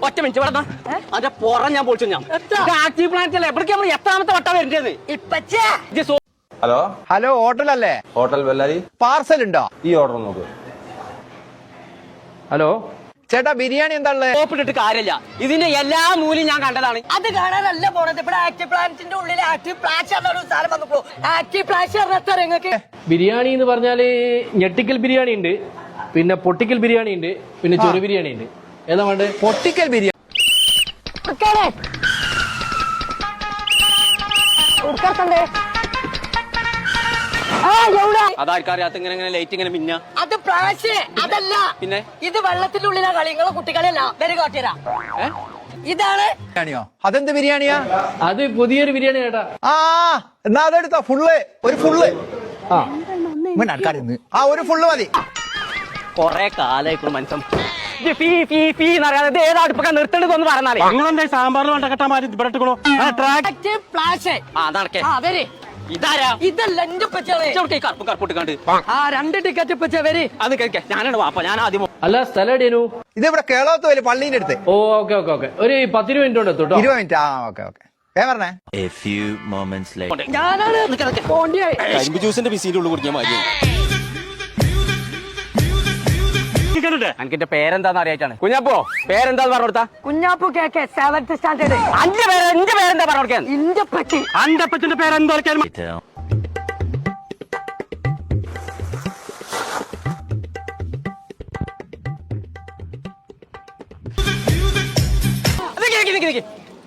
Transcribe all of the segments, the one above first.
ഒറ്റ മിനിറ്റ് ഇവിടെ അതെ പുറം ഞാൻ പൊളിച്ചു ഞാൻ ആക്റ്റീവ് പ്ലാന്റ് അല്ലേ എവിടേക്ക് നമ്മൾ എത്രാമത്തെ വട്ടം വരുന്നത്. ഹലോ ഹലോ ഹോട്ടലല്ലേ? ഹോട്ടൽ ബെല്ലാരി. പാർസൽ ഉണ്ടോ? ഈ ഓർഡർ നോക്ക്. ഹലോ ചേട്ടാ, ബിരിയാണി എന്താ ഉള്ളത്? ഓപ്പിട്ടിട്ട് കാര്യമില്ല, ഇതിന്റെ എല്ലാ മൂല്യം ഞാൻ കണ്ടതാണ്. അത് കാണാനല്ല പോണത്. ഇവിടെ ആക്റ്റീവ് പ്ലാന്റിന്റെ ഉള്ളിൽ ആക്റ്റീവ് പ്ലാന്റ് സാധനം വന്നപ്പോ ആക്റ്റീവ് പ്ലാന്റ് നിങ്ങൾക്ക് ബിരിയാണി എന്ന് പറഞ്ഞാല് ഞെട്ടിക്കൽ ബിരിയാണി ഉണ്ട്, പിന്നെ പൊട്ടിക്കൽ ബിരിയാണി ഉണ്ട്, പിന്നെ ചെറു ബിരിയാണി ഉണ്ട്. ഏതാ വേണ്ടത്? പൊട്ടിക്കൽ ബിരിയാണി. അതാർക്കറിയാത്ത ഇങ്ങനെ ലൈറ്റ് ഇങ്ങനെ മിന്ന. അത് പ്രാശ് അതല്ല, പിന്നെ ഇത് വെള്ളത്തിന്റെ ഉള്ളിലാ കളി. നിങ്ങളെ കുട്ടികളല്ല വരെ കാട്ടിരാ. ഇതാണ് ബിരിയാണിയോ? അതെന്ത് ബിരിയാണിയാ? അത് പുതിയൊരു ബിരിയാണി ചേട്ടാ. ആ എന്നാ അതെടുത്തോ, ഫുള്ള് ഒരു ഫുള്ള്. ആ ഒരു ഫുള്ള് മതി. കൊറേ കാലായിക്കോളും മനുഷ്യൻ ഏതാ അടുപ്പൊക്കെ നിർത്തേണ്ടതെന്ന് പറഞ്ഞാലേ നിങ്ങളെന്താ സാമ്പാറിൽ വണ്ടക്കട്ടാമാരി ഇവിടെ ഇതാരാ? ഇതല്ല എന്റെ കറുപ്പ് കറുപ്പിട്ട് കണ്ട് ആ 2 ടിക്കറ്റ് ഇപ്പൊ വരെ അത് കഴിക്കാം. ഞാനാണ് വാപ്പ, ഞാൻ ആദ്യം. അല്ല സ്ഥലം എവിടെയാനു? ഇത് ഇവിടെ കേളോത്ത് വലിയ പള്ളീന്റെ അടുത്ത്. ഓ ഓക്കെ ഓക്കെ ഓക്കെ, ഒരു 10 മിനിറ്റ് കൊണ്ട് എത്തും. 20 മിനിറ്റ്. ആ ഓക്കെ ഓക്കെ. പറഞ്ഞേ. ഞാനാണ് കരിമ്പ് ജ്യൂസിന്റെ പിസിന്റെ ഉള്ളിൽ കുടിക്കാൻ മതി. എനിക്കിന്റെ പേരെന്താന്ന് അറിയാറ്റാണ്. കുഞ്ഞാപ്പോ പേരെന്താന്ന് പറഞ്ഞു കൊടുത്താ? കുഞ്ഞാപ്പു കേക്ക് 7th സ്റ്റാൻഡേർഡ്. എന്റെ പേരെന്താ പറഞ്ഞു കൊടുക്കാൻ? ഇന്റെ പറ്റി അന്റെ അപ്പച്ചന്റെ പേരെന്തോ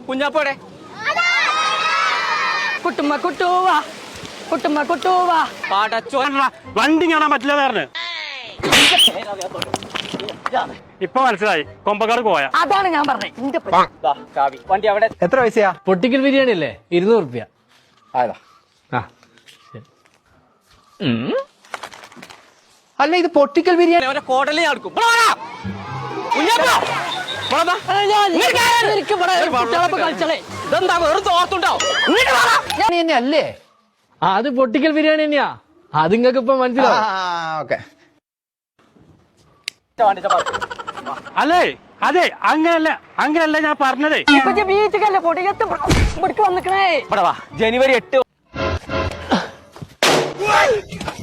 കുഞ്ഞാപ്പോടെ കുട്ടുമ്മ കുട്ടുവാ കുട്ടുമ്മ കുട്ടുവാ പാടച്ചോ വണ്ടി കാണാൻ പറ്റില്ല വേറെ. ഇപ്പൊ മനസ്സിലായി, കൊമ്പക്കാട് പോയ. അതാണ് ഞാൻ പറഞ്ഞത്. ഇന്റെ ചാവി വണ്ടി അവിടെ. എത്ര പൈസയാ? പൊട്ടിക്കൽ ബിരിയാണി അല്ലേ? 200 റുപ്യ. അല്ല ഇത് പൊട്ടിക്കൽ ബിരിയാണി. കോടലി നടക്കും. ഇതെന്താ വെറും തോർത്തുണ്ടാവും അല്ലേ? അത് പൊട്ടിക്കൽ ബിരിയാണി തന്നെയാ. അത് നിങ്ങൾക്ക് ഇപ്പൊ മനസ്സിലാവും. ഓക്കെ. അല്ലേ അതെ, അങ്ങനല്ല ഞാൻ പറഞ്ഞതേ. ബീച്ചിക്കല്ലേ പൊടിയത്ത് വന്നിക്കണേ. ജനുവരി 8.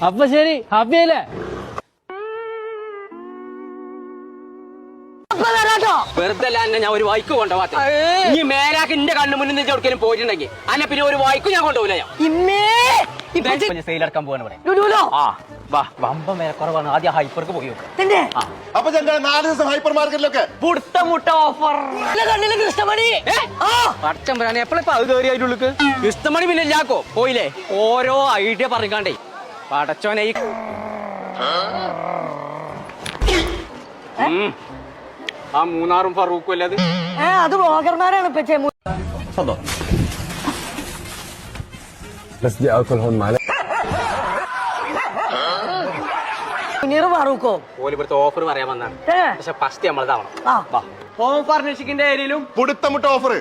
അപ്പൊ ശരി, ഹാപ്പിയല്ലേ? വെറുതെ അല്ല ഞാൻ ഒരു വൈക്ക് കൊണ്ടുപോകാത്ത. ഇനി മേലാക്ക് എന്റെ കണ്ണു മുന്നിൽ നിന്ന് എവിടേക്കും പോയിട്ടുണ്ടെങ്കിൽ അല്ല പിന്നെ ഒരു വൈക്കും ഞാൻ കൊണ്ടുപോകില്ല. ഞാൻ സെയിലെടുക്കാൻ പോകാൻ ഇവിടെ. ആ വാ, വമ്പം വില കുറവാണ്. ആദ്യം ഹൈപ്പർക്ക് പോയി അപ്പൊ 4 ദിവസം ഹൈപ്പർ മാർക്കറ്റിലൊക്കെ മുട്ട ഓഫർ. കൃഷ്ണമണി പച്ചമ്പരാണ് എപ്പോഴും അത് കയറി അതിനുള്ളിക്ക്. കൃഷ്ണമണി പിന്നെ ഇല്ലാക്കോ പോയില്ലേ? ഓരോ ഐഡിയ പറഞ്ഞാണ്ടേ പടച്ചോനെ. ആ മൂന്നാറും ഫറൂഖും അല്ലേ അത്? അത് ബ്ലോഗർമാരാണ് മുനീർ ഫറൂഖോ ഓല് ഇവിടുത്തെ ഓഫർ പറയാൻ വന്നാണ്. പക്ഷെ ഫസ്റ്റ് നമ്മളതാവണം. ഹോം ഫർണിഷിങ്ങിന്റെ ഏരിയയിലും പുടുത്തമുട്ട ഓഫർ.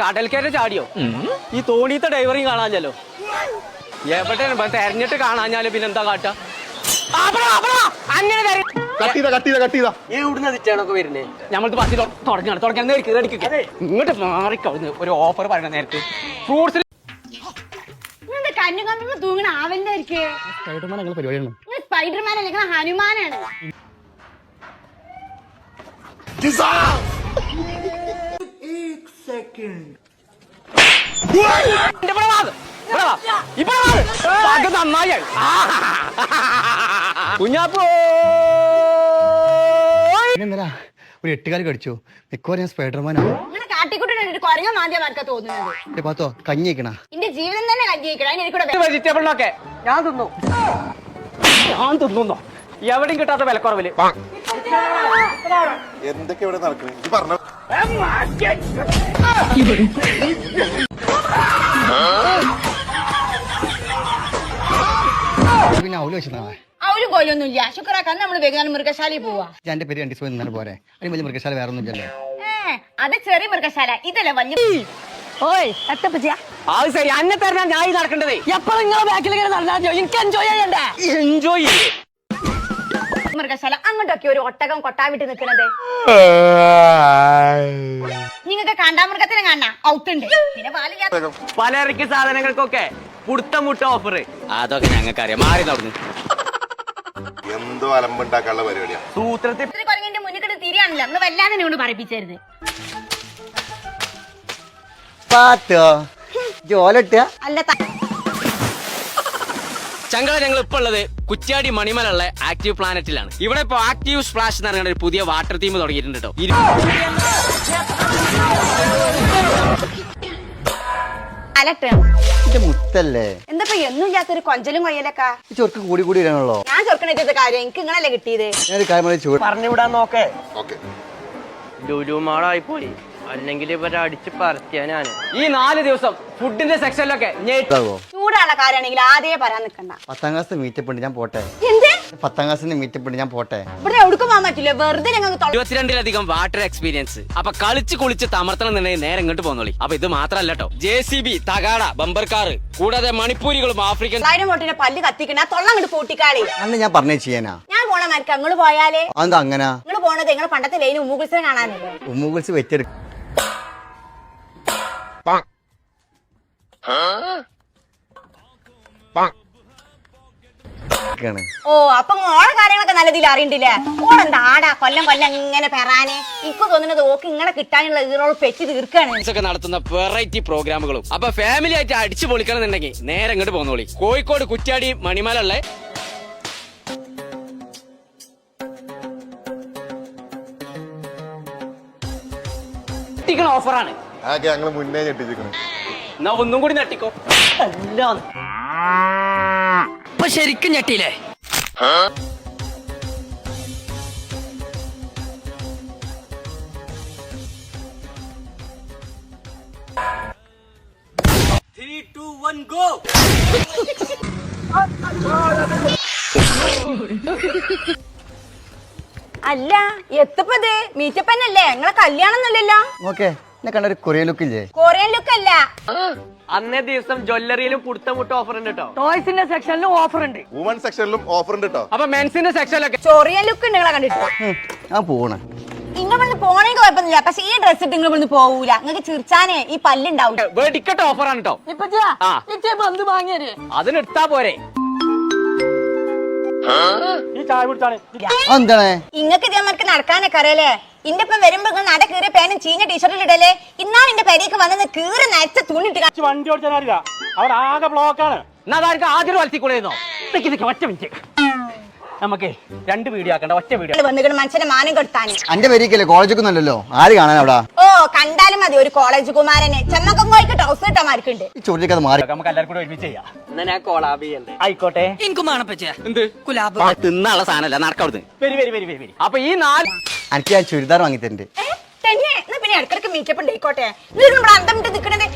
കടൽക്കര ചാടിയോ? ഈ തോണിയത്തെ ഡൈവറിങ് കാണാഞ്ഞല്ലോ. എവിടെ തെരഞ്ഞിട്ട് കാണാഞ്ഞാല് പിന്നെന്താ കാട്ട? അങ്ങനെ എവിടുന്ന തിറ്റാണൊക്കെ വരുന്നേ? ഞമ്മൾക്ക് ബസ്സിൽ തുടങ്ങാൻ ഇങ്ങോട്ട് മാറിക്കഴിഞ്ഞ് ഒരു ഓഫർ പറയണ നേരത്തെ ഫ്രൂട്ട്സ് തൂങ്ങണ ആവല്ലേ പരിപാടിയാണ്. സ്പൈഡർമാൻ അല്ലെങ്കിൽ ഹനുമാനാണ്. നന്നായി കുഞ്ഞാപ്പോ ഒരു 8 കാലി കടിച്ചു. മിക്കവാറും ഞാൻ സ്പൈഡർമാനാണ്. തോന്നുന്നത് കഞ്ഞിക്കണ എന്റെ ജീവിതം തന്നെ കഞ്ഞിക്കണ. വെജിറ്റബിളിനൊക്കെ ഞാൻ തിന്നുന്നോ എവിടെയും കിട്ടാത്ത വിലക്കുറവില്. എന്തൊക്കെ ഇവിടെ നടക്കുന്നത് പറഞ്ഞു? പിന്നെ അവല് വെച്ചാ അവരും കൊല്ലൊന്നുമില്ല. ശുക്രാക്കാൻ നമ്മള് വേഗം മൃഗശാലയിൽ പോവാ. എന്റെ പേര് 2 ദിവസം ഇന്നലെ പോരെ. അതിന് വലിയ മൃഗശാല വേറെ ഒന്നും ഇല്ലല്ലോ. അത് ചെറിയ മൃഗശാല, ഇതല്ലേ വലിയ. ഓയ് എത്തപ്പച്ചിയാ അത് ശരി അന്നെ തരണ ഞാൻ ഈ നടക്കേണ്ടതേ എപ്പോഴും നിങ്ങളെ ബാക്കിൽ ഇങ്ങനെ നടന്നാ എനിക്ക് എൻജോയ് ചെയ്യണ്ടേ എൻജോയ് ചെയ്യേ മൃഗശാല അങ്ങോട്ടൊക്കെ ഒരു ഒട്ടകം കൊട്ടാവിട്ട് നിൽക്കുന്നത് നിങ്ങൾക്ക് കാണ്ടാമൃഗത്തിനെ കാണാം ഔട്ടുണ്ട് പിന്നെ പാലില്ലാത്ത പലചരക്ക് സാധനങ്ങൾക്കൊക്കെ പുടുത്തം മുട്ട ഓഫർ അതൊക്കെ ഞങ്ങൾക്ക് അറിയാം മാറി നടന്നു എന്തോ അലമ്പുണ്ടാക്കാനുള്ള പരിപാടിയാ സൂത്രത്തിൽ കുരങ്ങിന്റെ മുന്നിൽ കിടന്ന് തിരിയാണല്ലോ നിങ്ങൾ വല്ലാതെ നിങ്ങളോട് പറയിപ്പിച്ചരുത് പാത്തോ ജോലിട്ട അല്ല ചങ്കള ഞങ്ങൾ ഇപ്പൊ ഉള്ളത് കുറ്റ്യാടി മണിമലുള്ള ആക്റ്റീവ് പ്ലാനറ്റിലാണ്. ഇവിടെ ഇപ്പൊ ആക്റ്റീവ് സ്പ്ലാഷ് എന്ന് പറയുന്ന ഒരു പുതിയ വാട്ടർ തീം തുടങ്ങിയിട്ടുണ്ട് കേട്ടോ. മുത്തല്ലേ എന്താ എന്നും ഇല്ലാത്തൊരു കൊഞ്ചലും കൊയ്യലൊക്കെ ഈ ചൊർക്ക് കൂടി കൂടി വരാനുള്ളോ ഞാൻ ചൊർക്കണ കാര്യം എനിക്ക് നിങ്ങളല്ലേ കിട്ടിയത് ഞാനൊരു കാര്യം പറഞ്ഞ് ചൂട് പറഞ്ഞുവിടാൻ നോക്കേ ഓക്കെ ലുലുമാളായി പോയി അല്ലെങ്കിൽ ഇവരെ അടിച്ച് പറിക്കാനാണ്. ഈ 4 ദിവസം ഫുഡിന്റെ സെക്ഷനിലൊക്കെ ഇതാവോ ചൂടാനുള്ള കാര്യമാണെങ്കിൽ ആദ്യമേ പറയാൻ നിൽക്കണ്ട 10ാം ക്ലാസ് മീറ്റപ്പ് ഉണ്ട് ഞാൻ പോട്ടെ എന്ത് 10ാം ക്ലാസ്സിന്റെ മീറ്റപ്പ് ഉണ്ട് ഞാൻ പോട്ടെ ഇവിടെ എവിടേക്കും പോകാൻ പറ്റില്ല വെറുതെ ഞങ്ങൾക്ക് 22-ലധികം വാട്ടർ എക്സ്പീരിയൻസ്. അപ്പൊ കളിച്ച് കുളിച്ച് തമർത്തണം എന്നുണ്ടെങ്കിൽ നേരെ ഇങ്ങോട്ട് പോന്നോളി. അപ്പൊ ഇത് മാത്രല്ല കേട്ടോ, JCB, തകാട, ബമ്പർ കാർ, കൂടാതെ മണിപ്പൂരികളും ആഫ്രിക്കൻ 1000 വോട്ടിന്റെ പല്ല് കത്തിക്കണ തൊള്ള അങ്ങോട്ട് പൂട്ടിക്കാളി. അന്ന് ഞാൻ പറഞ്ഞേ ചെയ്യാനാ ഞാൻ പോണ മാർക്ക് അങ്ങോട്ട് പോയാലേ അതെന്താ അങ്ങനെ നിങ്ങൾ പോണത് നിങ്ങൾ പണ്ടത്തെ ലൈന് ഉമ്മുകുൽസിനെ കാണാനല്ലേ ഉമ്മുകുൽസ് വെച്ചെടുക്കും ഓ അപ്പൊ ഓളെ കാര്യങ്ങളൊക്കെ നല്ല രീതിയിൽ അറിയണ്ടില്ലേ? ഓളെന്താ ആടാ കൊല്ലം കൊല്ലം ഇങ്ങനെ പെറാനെ. എനിക്ക് തോന്നുന്നത് ഓക്ക് ഇങ്ങനെ കിട്ടാനുള്ള ഈറോള് പെറ്റി തീർക്കാണ്. ഒക്കെ നടത്തുന്ന വെറൈറ്റി പ്രോഗ്രാമുകളും. അപ്പൊ ഫാമിലി ആയിട്ട് അടിച്ചു പൊളിക്കണം എന്നുണ്ടെങ്കിൽ നേരെ ഇങ്ങോട്ട് പോന്നോളി. കോഴിക്കോട് കുറ്റ്യാടി മണിമലുള്ള ഓഫറാണ്. ആകെ ഞങ്ങൾ മുന്നേ ഞെട്ടിച്ചിരിക്കണം. എന്നാ ഒന്നും കൂടി നട്ടിക്കോ. ഇപ്പൊ ശരിക്കും ഞെട്ടിയില്ലേ? അല്ല എത്തപ്പത് മീറ്റപ്പന്നല്ലേ നിങ്ങളെ കല്യാണം ഒന്നല്ലല്ലോ? ഓക്കെ എന്നെ കണ്ട ഒരു കൊറിയൻ ലുക്കില്ലേ? കൊറിയൻ ലുക്ക് അല്ല. അന്നേ ദിവസം ജ്വല്ലറിയിലും പുടുത്തമുട്ട ഓഫർ ഉണ്ട് കേട്ടോ. ടോയ്സിന്റെ സെക്ഷനിലും ഓഫർ ഉണ്ട്. വുമൺ സെക്ഷനിലും ഓഫർ ഉണ്ട് കേട്ടോ. അപ്പൊ മെൻസിന്റെ സെക്ഷനിലൊക്കെ ചൊറിയൻ ലുക്ക് ഉണ്ട് നിങ്ങളെ കണ്ടിട്ട്. ഞാൻ പോണേ നിങ്ങൾ ഇവിടുന്ന് പോണെങ്കിൽ കുഴപ്പമൊന്നുമില്ല, പക്ഷെ ഈ ഡ്രസ് ഇട്ട് നിങ്ങൾ ഇവിടുന്ന് പോവൂല. നിങ്ങൾക്ക് ചിരിച്ചാനേ ഈ പല്ലുണ്ടാവും. വെടിക്കട്ട് ഓഫറാണ് കേട്ടോ. ഇപ്പച്ചാ ആ. ഇച്ചേ പന്ത് വാങ്ങിയര് അതിനെടുത്താ പോരെ. ഈ ചായ കുടിച്ചാണ് എന്താണ് ഇങ്ങക്ക് ഇതേമാർക്ക് നടക്കാനൊക്കെ അറിയാലേ? ഇന്റെ ഇപ്പം വരുമ്പോ നിങ്ങൾ നട കീറിയ പേനും ചീഞ്ഞ ടീഷർട്ടിൽ ഇടല്ലേ? ഇന്നാണ് എന്റെ പെരേക്ക് വന്നത് കീറി നരച്ച തുണിട്ട് വണ്ടി ഓടിച്ചാൽ അറിയില്ല, അവിടെ ആകെ ബ്ലോക്കാണ്. എന്നാ അതാർക്ക് ആദ്യം വളർത്തിക്കൂടെയിരുന്നോ? ഒറ്റ മിനിറ്റ്, നമുക്കേ 2 വീഡിയോ ആക്കണ്ട, ഒറ്റ വീഡിയോ. വന്നുകൊണ്ട് മനുഷ്യന്റെ മാനം കെടുത്താന്. അന്റെ പേരിക്കല്ലേ കോളേജൊക്കെ ഒന്നല്ലോ, ആര് കാണാൻ അവിടെ? ഓ കണ്ടാലും മതി ഒരു കോളേജ് കുമാരനെ. ചെമ്മക്കം കോയിക്ക് ടൗസ് ഇട്ടമാർക്കുണ്ട്. ഈ ചോദ്യമൊക്കെ അത് മാറി നമുക്ക് എല്ലാവരും കൂടെ ഒരുമിച്ച് ചെയ്യാം. എന്നാ ഞാൻ കോളാബ് ചെയ്യണ്ടേ? ആയിക്കോട്ടെ. എനിക്കും വേണം പച്ചേ എന്ത് കുലാബ് തിന്നുള്ള സാധനല്ല, നടക്കവിടുന്ന്. വരി. അപ്പൊ ഈ 4 എനിക്ക് ഞാൻ ചുരിദാർ വാങ്ങിത്തരുന്നുണ്ട്. തന്നെ എന്നാ പിന്നെ ഇടക്കിടക്ക് മീറ്റപ്പ് ഉണ്ടായിക്കോട്ടെ. നിങ്ങൾ ഇവിടെ അന്തം വിട്ട് നിൽക്കണത്